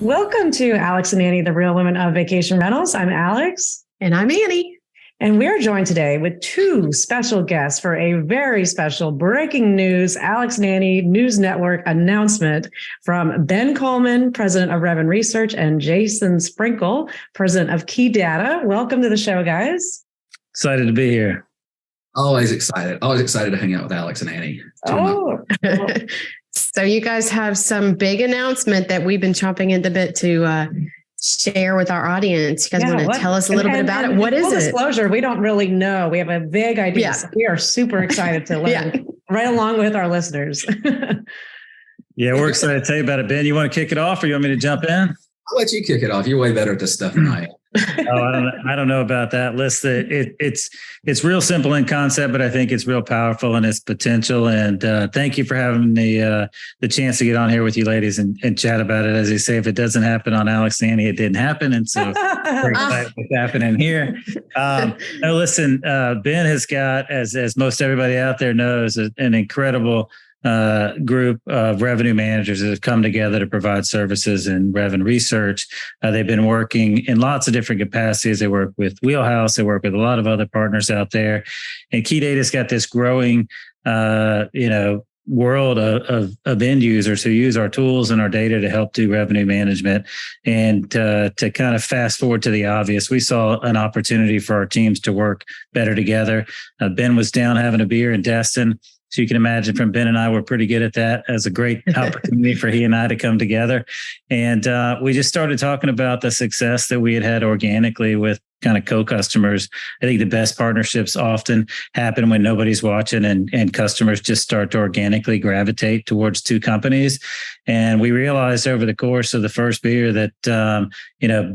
Welcome to Alex and Annie, the Real Women of Vacation Rentals. I'm Alex. And I'm Annie. And we're joined today with two special guests for a very special breaking news Alex and Annie News Network announcement from Ben Coleman, president of Rev Research, and Jason Sprenkle, president of Key Data. Welcome to the show, guys. Excited to be here. Always excited to hang out with Alex and Annie. So you guys have some big announcement that we've been chomping at the bit to share with our audience. You guys want to tell us a little bit about it? What is it? Disclosure, we don't really know. We have a vague idea. Yeah. So we are super excited to learn right along with our listeners. Yeah, we're excited to tell you about it. Ben, you want to kick it off or you want me to jump in? I'll let you kick it off. You're way better at this stuff than I am. I don't know about that list. It's real simple in concept, but I think it's real powerful in its potential. And thank you for having the chance to get on here with you ladies and chat about it. As you say, if it doesn't happen on Alex and Annie, it didn't happen. And so we're excited what's happening here. No, listen, Ben has got, as most everybody out there knows, an incredible group of revenue managers that have come together to provide services in Rev Research. They've been working in lots of different capacities. They work with Wheelhouse. They work with a lot of other partners out there. And Key Data's got this growing, world of end users who use our tools and our data to help do revenue management. And to kind of fast forward to the obvious, we saw an opportunity for our teams to work better together. Ben was down having a beer in Destin. So you can imagine from Ben and I, we're pretty good at that as a great opportunity for he and I to come together. And we just started talking about the success that we had organically with kind of co-customers. I think the best partnerships often happen when nobody's watching and customers just start to organically gravitate towards two companies. And we realized over the course of the first beer that,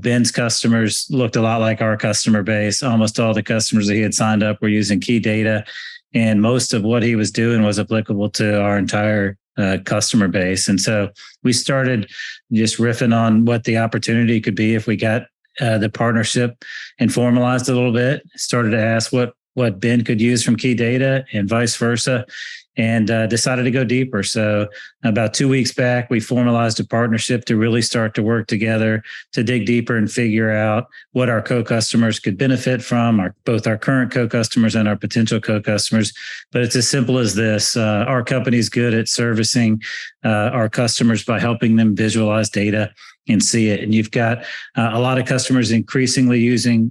Ben's customers looked a lot like our customer base. Almost all the customers that he had signed up were using Key Data. And most of what he was doing was applicable to our entire customer base. And so we started just riffing on what the opportunity could be if we got the partnership and formalized a little bit, started to ask what Ben could use from Key Data and vice versa, and decided to go deeper. So about 2 weeks back, we formalized a partnership to really start to work together to dig deeper and figure out what our co-customers could benefit from, both our current co-customers and our potential co-customers. But it's as simple as this. Our company's good at servicing our customers by helping them visualize data and see it. And you've got a lot of customers increasingly using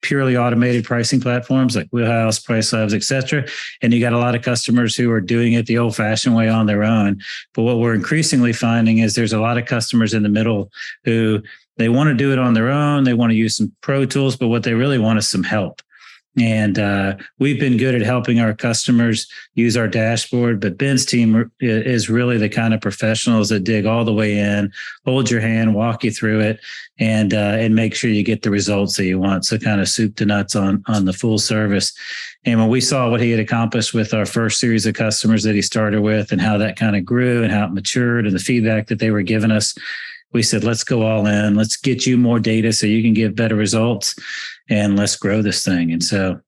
purely automated pricing platforms like Wheelhouse, Price Labs, et cetera. And you got a lot of customers who are doing it the old fashioned way on their own. But what we're increasingly finding is there's a lot of customers in the middle who they want to do it on their own. They want to use some pro tools, but what they really want is some help. And we've been good at helping our customers use our dashboard, but Ben's team is really the kind of professionals that dig all the way in, hold your hand, walk you through it, and make sure you get the results that you want. So kind of soup to nuts on the full service. And when we saw what he had accomplished with our first series of customers that he started with and how that kind of grew and how it matured and the feedback that they were giving us, we said, let's go all in. Let's get you more data so you can give better results, and let's grow this thing. And so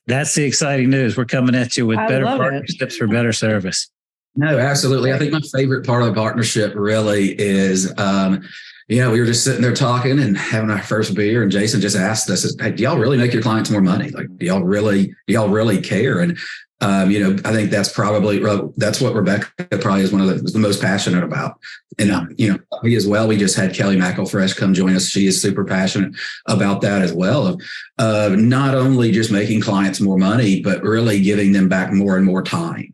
that's the exciting news. We're coming at you with better partnerships for better service. No, absolutely. I think my favorite part of the partnership really is, we were just sitting there talking and having our first beer, and Jason just asked us, "Hey, do y'all really make your clients more money? Like, do y'all really care?" And I think that's what Rebecca probably is the most passionate about. And, we as well, we just had Kelly McElfresh come join us. She is super passionate about that as well. Of not only just making clients more money, but really giving them back more and more time.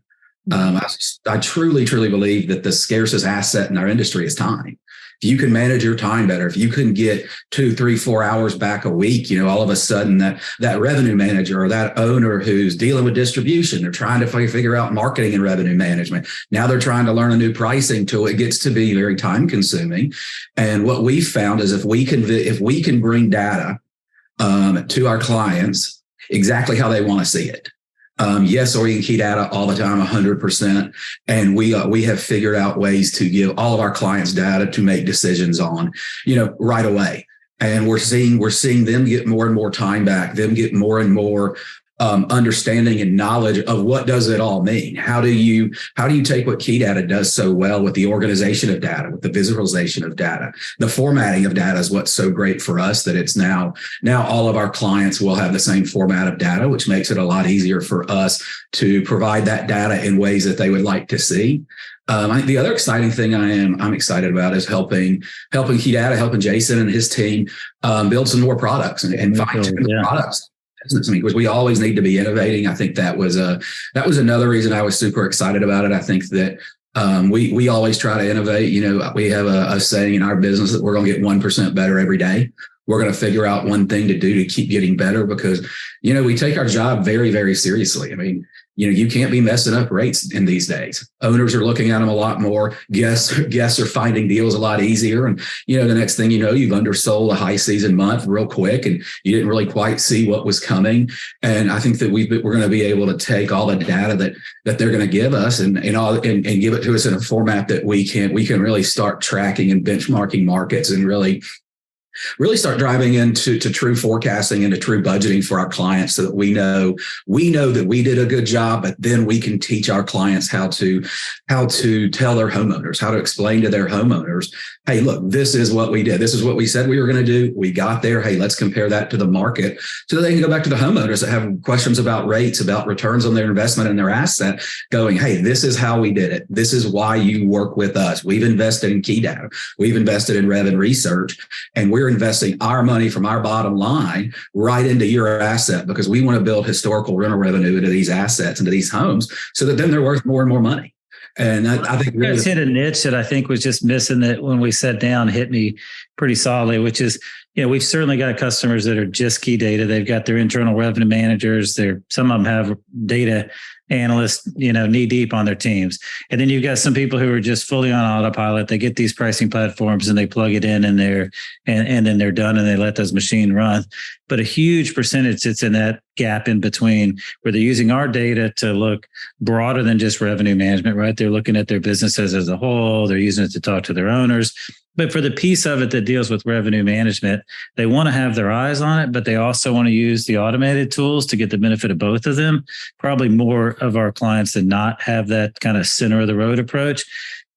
I truly, truly believe that the scarcest asset in our industry is time. If you can manage your time better, if you can get 2, 3, 4 hours back a week, all of a sudden that revenue manager or that owner who's dealing with distribution, they're trying to figure out marketing and revenue management. Now they're trying to learn a new pricing tool. It gets to be very time consuming. And what we found is if we can bring data to our clients exactly how they want to see it. Yes, or you can key data all the time, 100%. And we have figured out ways to give all of our clients data to make decisions on, right away. And we're seeing them get more and more time back, them get more and more understanding and knowledge of what does it all mean. How do you take what key data does so well with the organization of data, with the visualization of data? The formatting of data is what's so great for us, that it's now all of our clients will have the same format of data, which makes it a lot easier for us to provide that data in ways that they would like to see. I think the other exciting thing I'm excited about is helping Key Data, helping Jason and his team build some more products and fine-tune the products. I mean, because we always need to be innovating. I think that was another reason I was super excited about it. I think that we always try to innovate. You know, we have a saying in our business that we're going to get 1% better every day. We're going to figure out one thing to do to keep getting better, because, you know, we take our job very, very seriously. I mean, you know, you can't be messing up rates in these days. Owners are looking at them a lot more. Guests are finding deals a lot easier. And, you know, the next thing you know, you've undersold a high season month real quick, and you didn't really quite see what was coming. And I think that we're going to be able to take all the data that they're going to give us and give it to us in a format that we can really start tracking and benchmarking markets, and really start driving into true forecasting and to true budgeting for our clients, so that we know that we did a good job, but then we can teach our clients how to tell their homeowners, how to explain to their homeowners, hey, look, this is what we did. This is what we said we were going to do. We got there. Hey, let's compare that to the market, so that they can go back to the homeowners that have questions about rates, about returns on their investment and their asset, going, hey, this is how we did it. This is why you work with us. We've invested in Key Data. We've invested in Rev Research, and we're investing our money from our bottom line right into your asset, because we want to build historical rental revenue into these assets, into these homes, so that then they're worth more and more money. And I think you guys hit a niche that I think was just missing, that when we sat down hit me pretty solidly, which is, you know, we've certainly got customers that are just Key Data. They've got their internal revenue managers. Some of them have data analysts, you know, knee deep on their teams. And then you've got some people who are just fully on autopilot. They get these pricing platforms and they plug it in, and then they're done, and they let those machines run. But a huge percentage sits in that gap in between, where they're using our data to look broader than just revenue management, right? They're looking at their businesses as a whole. They're using it to talk to their owners. But for the piece of it that deals with revenue management, they want to have their eyes on it, but they also want to use the automated tools to get the benefit of both of them. Probably more of our clients than not have that kind of center of the road approach.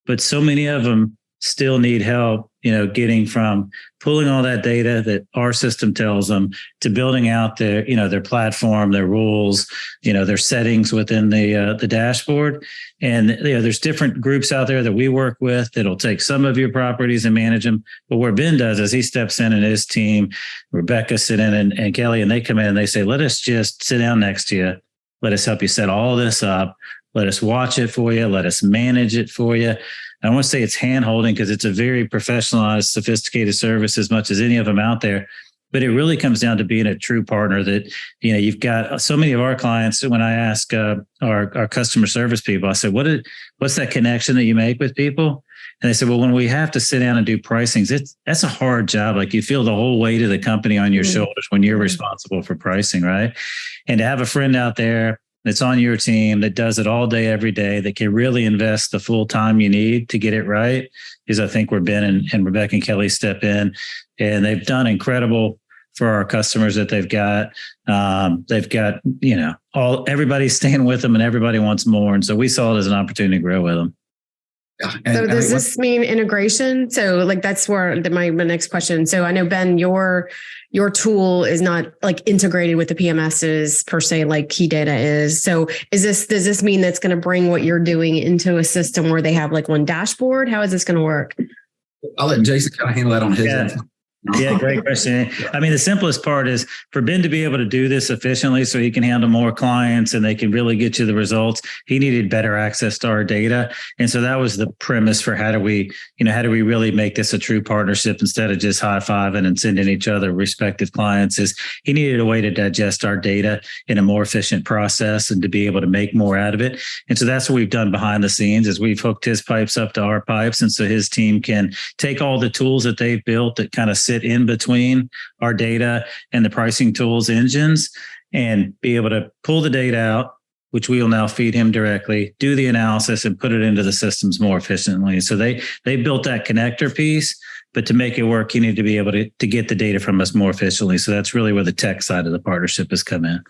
But so many of them still need help, you know, getting from pulling all that data that our system tells them to building out their, you know, their platform, their rules, you know, their settings within the dashboard. And, you know, there's different groups out there that we work with that'll take some of your properties and manage them. But what Ben does is he steps in and his team, Rebecca sit in and Kelly, and they come in and they say, let us just sit down next to you. Let us help you set all this up. Let us watch it for you. Let us manage it for you. I don't want to say it's hand-holding, because it's a very professionalized, sophisticated service as much as any of them out there. But it really comes down to being a true partner that, you know, you've got so many of our clients. When I ask our customer service people, I said, what's that connection that you make with people? And they said, well, when we have to sit down and do pricings, that's a hard job. Like, you feel the whole weight of the company on your shoulders when you're responsible for pricing, right? And to have a friend out there that's on your team that does it all day, every day, that can really invest the full time you need to get it right, is I think where Ben and Rebecca and Kelly step in. And they've done incredible for our customers that they've got. They've got, you know, everybody's staying with them, and everybody wants more. And so we saw it as an opportunity to grow with them. So does this mean integration? So like, that's where my next question. So I know, Ben, your tool is not like integrated with the PMSs per se, like Key Data is. So does this mean that's going to bring what you're doing into a system where they have like one dashboard? How is this going to work? I'll let Jason kind of handle that on his end. Yeah, great question. I mean, the simplest part is for Ben to be able to do this efficiently so he can handle more clients and they can really get you the results. He needed better access to our data. And so that was the premise for how do we really make this a true partnership instead of just high-fiving and sending each other respective clients. Is he needed a way to digest our data in a more efficient process and to be able to make more out of it. And so that's what we've done behind the scenes, is we've hooked his pipes up to our pipes. And so his team can take all the tools that they've built that kind of sit in between our data and the pricing tools engines and be able to pull the data out, which we will now feed him directly, do the analysis and put it into the systems more efficiently. So they built that connector piece, but to make it work, you need to be able to get the data from us more efficiently. So that's really where the tech side of the partnership has come in.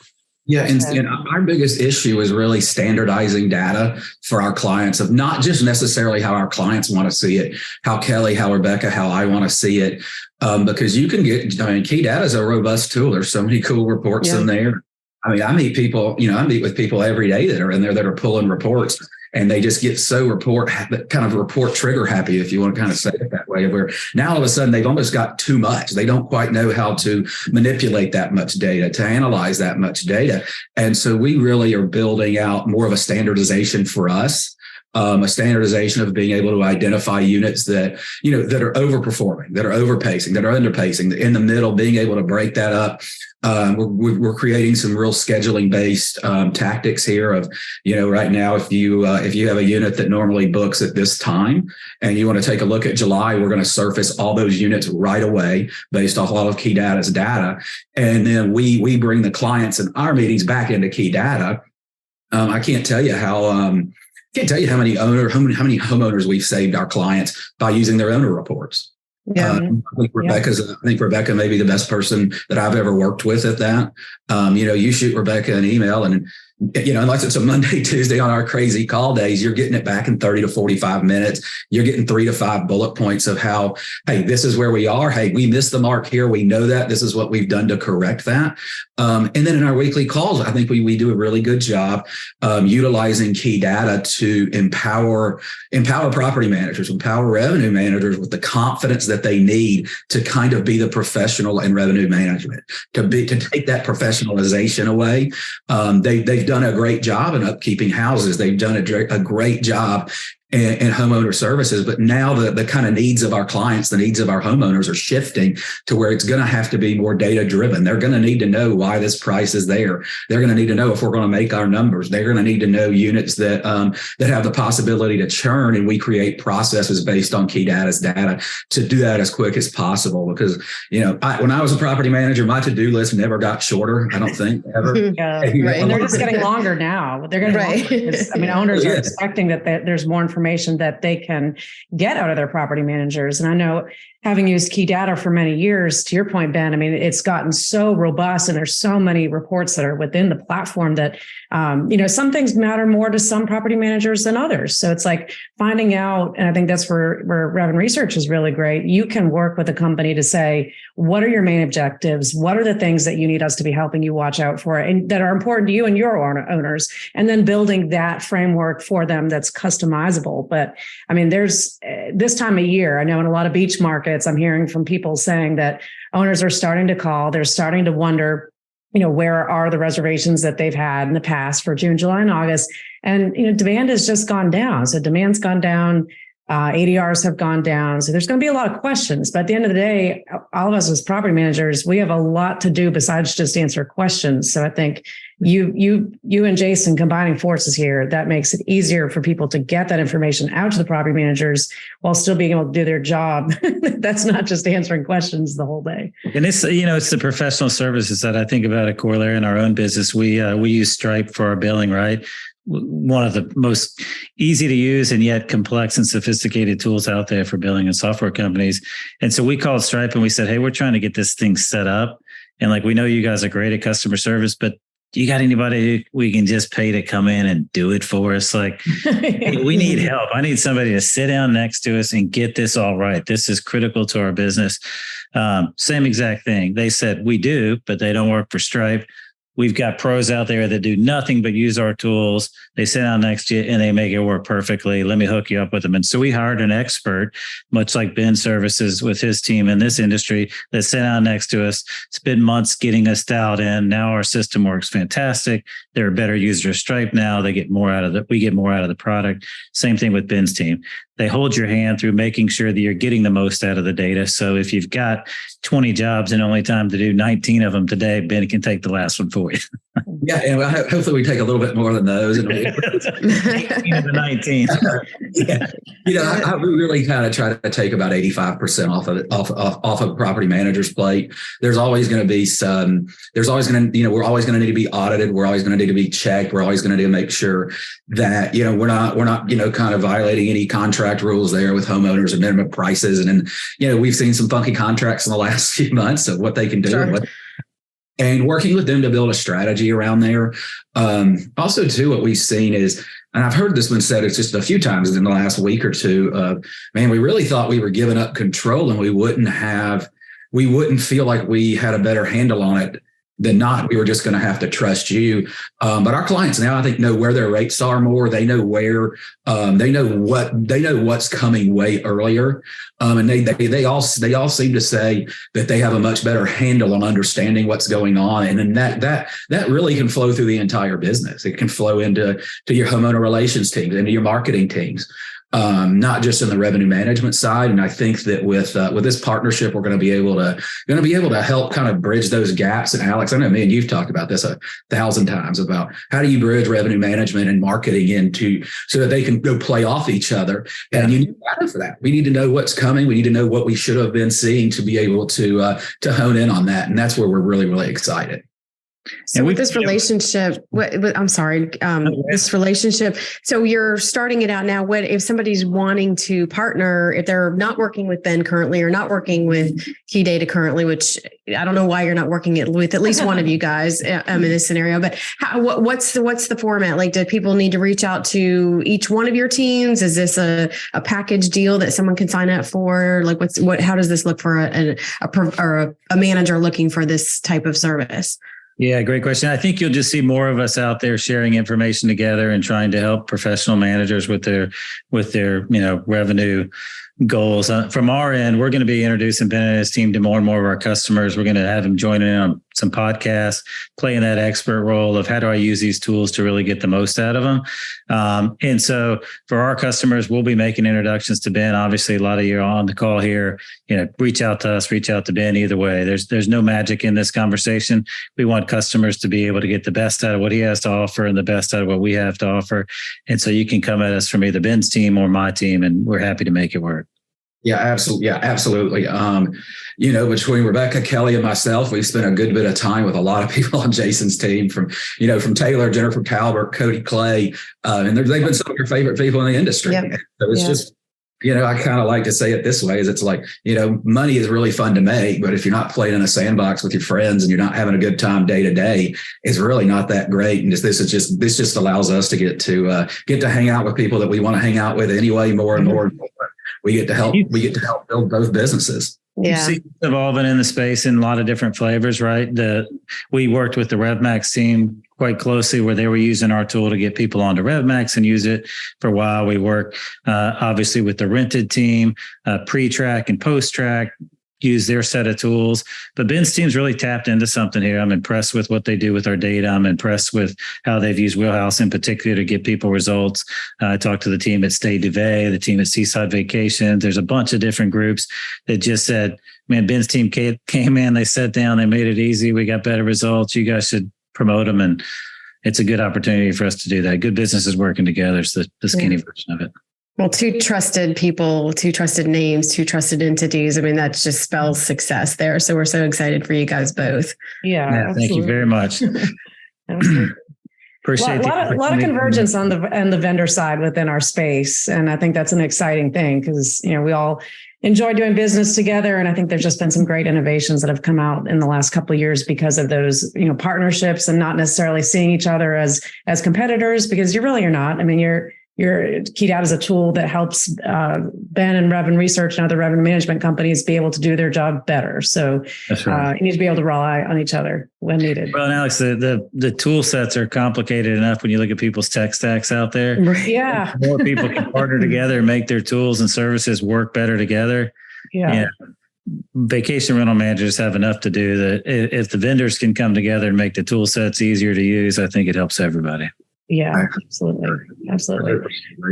Yeah, and our biggest issue is really standardizing data for our clients of not just necessarily how our clients want to see it, how Kelly, how Rebecca, how I want to see it, because you can get, key data is a robust tool. There's so many cool reports in there. I meet people, I meet with people every day that are in there that are pulling reports, and they just get so report trigger happy, if you want to kind of say it that way, where now all of a sudden they've almost got too much. They don't quite know how to manipulate that much data, to analyze that much data. And so we really are building out more of a standardization for us. A standardization of being able to identify units that, that are overperforming, that are overpacing, that are underpacing, in the middle, being able to break that up. We're creating some real scheduling based tactics here of, right now, if you have a unit that normally books at this time and you want to take a look at July, we're going to surface all those units right away based off all of Key Data's data. And then we bring the clients in our meetings back into Key Data. I can't tell you how many homeowners we've saved our clients by using their owner reports. Yeah. I think Rebecca may be the best person that I've ever worked with at that. You shoot Rebecca an email and, unless it's a Monday, Tuesday on our crazy call days, you're getting it back in 30 to 45 minutes. You're getting 3 to 5 bullet points of how, hey, this is where we are. Hey, we missed the mark here. We know that. This is what we've done to correct that. And then in our weekly calls, I think we do a really good job utilizing Key Data to empower property managers, empower revenue managers with the confidence that they need to kind of be the professional in revenue management, to take that professionalization away. They've done a great job in upkeeping houses. They've done a great job in homeowner services, but now the kind of needs of our clients, the needs of our homeowners are shifting to where it's going to have to be more data driven. They're going to need to know why this price is there. They're going to need to know if we're going to make our numbers. They're going to need to know units that have the possibility to churn, and we create processes based on Key Data's data to do that as quick as possible. Because when I was a property manager, my to-do list never got shorter. I don't think ever. Right. And they're just getting longer now. They're getting longer. Owners are expecting that there's more information that they can get out of their property managers. And I know, having used Key Data for many years, to your point, Ben, it's gotten so robust, and there's so many reports that are within the platform that, some things matter more to some property managers than others. So it's like finding out, and I think that's where Rev Research is really great. You can work with a company to say, what are your main objectives? What are the things that you need us to be helping you watch out for and that are important to you and your owners? And then building that framework for them that's customizable. But there's this time of year, I know in a lot of beach markets, I'm hearing from people saying that owners are starting to call. They're starting to wonder, where are the reservations that they've had in the past for June, July, and August? And, demand has just gone down. So demand's gone down. ADRs have gone down. So there's going to be a lot of questions. But at the end of the day, all of us as property managers, we have a lot to do besides just answer questions. So I think you and Jason combining forces here, that makes it easier for people to get that information out to the property managers while still being able to do their job. That's not just answering questions the whole day. And it's the professional services that I think about a corollary in our own business. We use Stripe for our billing, right? One of the most easy to use and yet complex and sophisticated tools out there for billing and software companies. And so we called Stripe and we said, hey, we're trying to get this thing set up. And we know you guys are great at customer service, but you got anybody we can just pay to come in and do it for us? Hey, we need help. I need somebody to sit down next to us and get this all right. This is critical to our business. Same exact thing. They said, we do, but they don't work for Stripe. We've got pros out there that do nothing but use our tools. They sit down next to you and they make it work perfectly. Let me hook you up with them. And so we hired an expert, much like Ben Services with his team in this industry, that sat down next to us, spent months getting us dialed in. Now our system works fantastic. They're a better user of Stripe now. We get more out of the product. Same thing with Ben's team. They hold your hand through making sure that you're getting the most out of the data. So if you've got 20 jobs and only time to do 19 of them today, Ben can take the last one for you. Yeah, and hopefully we take a little bit more than those. 18 of the 19. Yeah. I really kind of try to take about 85% off of a property manager's plate. There's always going to be some. There's always going to, we're always going to need to be audited. We're always going to need to be checked. We're always going to need to make sure that we're not kind of violating any contract rules there with homeowners and minimum prices. And then we've seen some funky contracts in the last few months of what they can do. Sure. and working with them to build a strategy around there. Also, too, what we've seen is, and I've heard this one said it's just a few times in the last week or two, man, we really thought we were giving up control and we wouldn't feel like we had a better handle on it than not. We were just going to have to trust you. But our clients now, I think, know where their rates are more. They know where, they know what's coming way earlier. And they all seem to say that they have a much better handle on understanding what's going on. And then that really can flow through the entire business. It can flow into your homeowner relations teams, into your marketing teams. Not just in the revenue management side. And I think that with this partnership, we're going to be able to help kind of bridge those gaps. And Alex, I know me and you've talked about this 1,000 times about how do you bridge revenue management and marketing into so that they can go play off each other. And you need data for that. We need to know what's coming. We need to know what we should have been seeing to be able to hone in on that. And that's where we're really, really excited. So with this relationship, this relationship, so you're starting it out now. What if somebody's wanting to partner, if they're not working with Ben currently or not working with Key Data currently, which I don't know why you're not working with at least one of you guys in this scenario, but what's the format? Like, do people need to reach out to each one of your teams? Is this a package deal that someone can sign up for? Like how does this look for a manager looking for this type of service? Yeah, great question. I think you'll just see more of us out there sharing information together and trying to help professional managers with their revenue goals. From our end, we're going to be introducing Ben and his team to more and more of our customers. We're going to have him join in on some podcasts, playing that expert role of how do I use these tools to really get the most out of them. And so for our customers, we'll be making introductions to Ben. Obviously, a lot of you are on the call here. Reach out to us, reach out to Ben. Either way, there's no magic in this conversation. We want customers to be able to get the best out of what he has to offer and the best out of what we have to offer. And so you can come at us from either Ben's team or my team, and we're happy to make it work. Yeah, absolutely. Yeah, absolutely. Between Rebecca, Kelly, and myself, we've spent a good bit of time with a lot of people on Jason's team, from Taylor, Jennifer Talbert, Cody Clay, and they've been some of your favorite people in the industry. Yep. So it's just, I kind of like to say it this way: is it's like, money is really fun to make, but if you're not playing in a sandbox with your friends and you're not having a good time day to day, it's really not that great. And this just allows us to get to hang out with people that we want to hang out with anyway, more and more. We get to help build both businesses. Yeah. You see evolving in the space in a lot of different flavors, right? We worked with the RevMax team quite closely, where they were using our tool to get people onto RevMax and use it for a while. We work obviously with the rented team, pre-track and post-track, use their set of tools. But Ben's team's really tapped into something here. I'm impressed with what they do with our data. I'm impressed with how they've used Wheelhouse in particular to get people results. I talked to the team at Stay Duvet, the team at Seaside Vacations. There's a bunch of different groups that just said, man, Ben's team came in, they sat down, they made it easy. We got better results. You guys should promote them. And it's a good opportunity for us to do that. Good businesses working together is the skinny version of it. Well, two trusted people, two trusted names, two trusted entities. I mean, that just spells success there. So we're so excited for you guys both. Yeah, thank you very much. Appreciate a lot of convergence on the vendor side within our space. And I think that's an exciting thing because, we all enjoy doing business together. And I think there's just been some great innovations that have come out in the last couple of years because of those, partnerships and not necessarily seeing each other as competitors, because you're not. I mean, your Key Data is a tool that helps Ben and Rev Research and other revenue management companies be able to do their job better. So that's right. You need to be able to rely on each other when needed. Well, and Alex, the tool sets are complicated enough when you look at people's tech stacks out there. Yeah. More people can partner together and make their tools and services work better together. Yeah. Vacation rental managers have enough to do that. If the vendors can come together and make the tool sets easier to use, I think it helps everybody. Yeah, absolutely.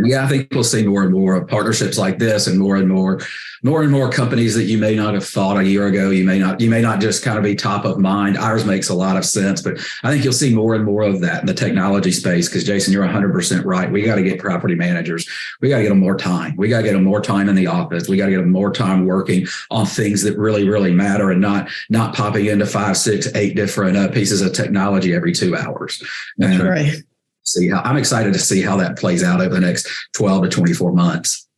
Yeah, I think we'll see more and more of partnerships like this, and more and more companies that you may not have thought a year ago. You may not just kind of be top of mind. Ours makes a lot of sense, but I think you'll see more and more of that in the technology space. Because Jason, you're 100% right. We got to get property managers. We got to get them more time. We got to get them more time in the office. We got to get them more time working on things that really, really matter, and not popping into 5, 6, 8 different pieces of technology every 2 hours. That's right. I'm excited to see how that plays out over the next 12 to 24 months.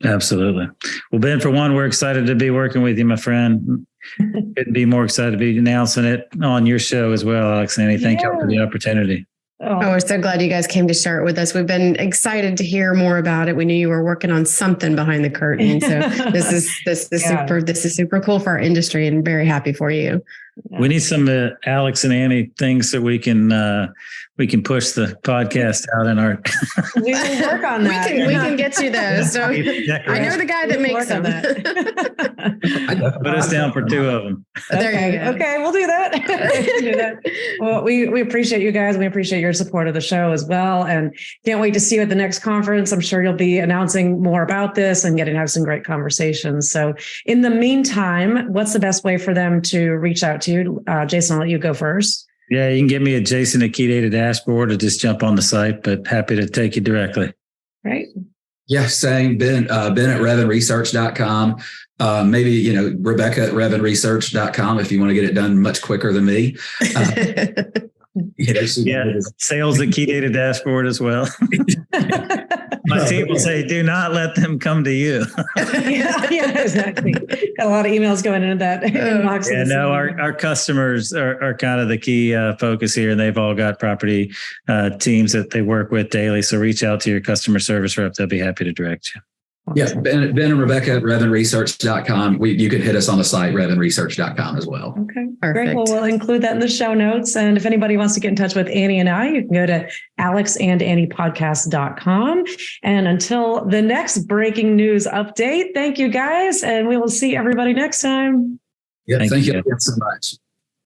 Absolutely. Well, Ben, for one, we're excited to be working with you, my friend. Couldn't be more excited to be announcing it on your show as well, Alex and Annie. Thank you for the opportunity. Oh, we're so glad you guys came to share it with us. We've been excited to hear more about it. We knew you were working on something behind the curtain. So this is super cool for our industry, and very happy for you. We need some Alex and Annie things that we can push the podcast out in our. We will work on that. We can get you those. So I know the guy that makes them. Put us down for 2 of them. There you go. Okay, we'll do that. Well, we appreciate you guys. We appreciate your support of the show as well, and can't wait to see you at the next conference. I'm sure you'll be announcing more about this and getting to have some great conversations. So, in the meantime, what's the best way for them to reach out to you? Jason, I'll let you go first. Yeah, you can get me at Jason at Key Data Dashboard, or just jump on the site, but happy to take you directly. Right. Yeah, same. Ben at revresearch.com. Maybe, Rebecca at revresearch.com if you want to get it done much quicker than me. Sales at Key Data Dashboard as well. My team will say, do not let them come to you. yeah, exactly. Got a lot of emails going into that inbox. Yeah, no, our customers are kind of the key focus here, and they've all got property teams that they work with daily. So reach out to your customer service rep. They'll be happy to direct you. Yeah, Ben and Rebecca at revresearch.com. You can hit us on the site, revresearch.com as well. Okay, perfect. Great. Well, we'll include that in the show notes. And if anybody wants to get in touch with Annie and I, you can go to alexandanniepodcast.com. And until the next breaking news update, thank you guys. And we will see everybody next time. Yeah, thank you so much.